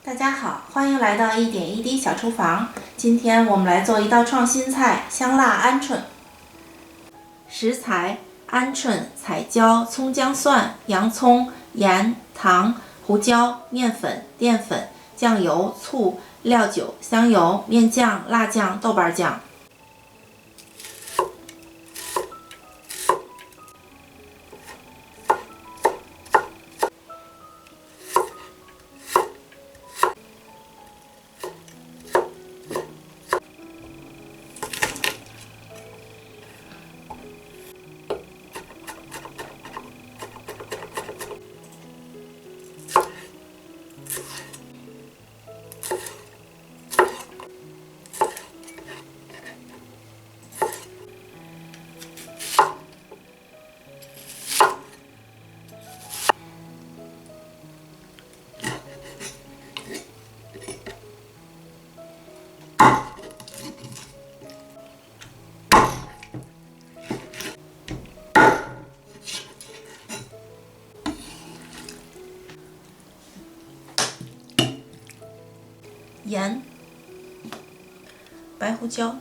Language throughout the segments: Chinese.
大家好，欢迎来到1点1滴小厨房。今天我们来做一道创新菜——香辣鹌鹑。食材：鹌鹑、彩椒、葱姜蒜、洋葱、盐、糖、胡椒、面粉、淀粉、酱油、醋、料酒、香油、面酱、辣酱、豆瓣酱。盐、白胡椒、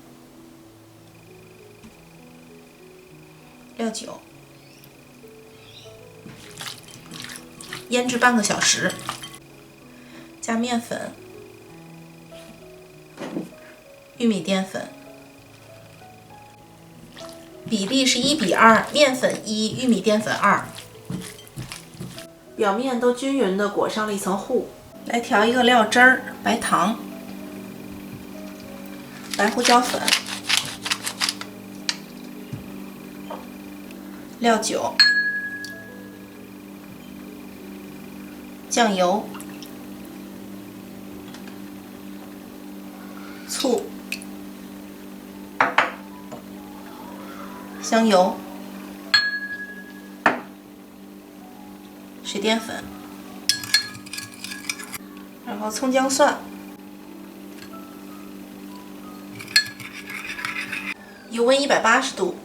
料酒，腌制半个小时。加面粉、玉米淀粉，比例是1:2，面粉1，玉米淀粉2。表面都均匀地裹上了一层糊。来调一个料汁儿：白糖、白胡椒粉、料酒、酱油、醋、香油、水淀粉，然后葱姜蒜，油温180度。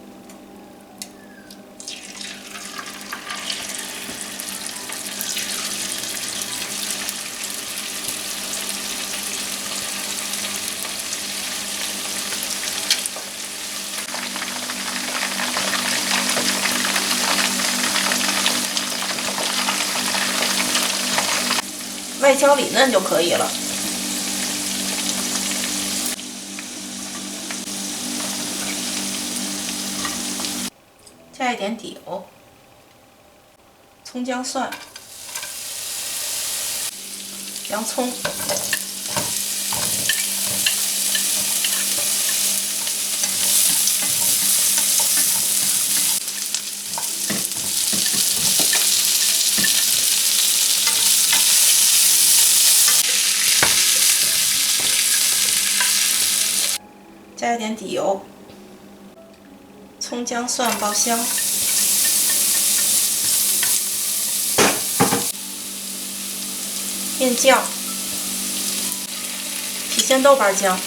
外焦里嫩就可以了。加一点底油、葱姜蒜、洋葱、加一点底油，葱姜蒜爆香，面酱、郫县豆瓣酱、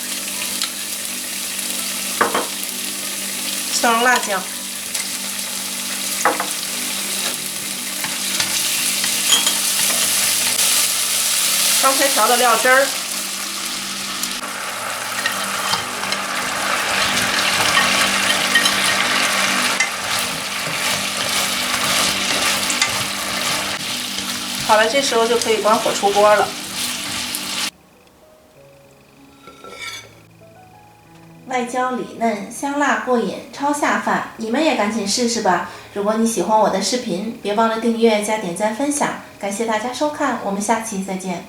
蒜蓉辣酱、刚才调的料汁儿。好了，这时候就可以关火出锅了。外焦里嫩，香辣过瘾，超下饭！你们也赶紧试试吧！如果你喜欢我的视频，别忘了订阅加点赞分享。感谢大家收看，我们下期再见。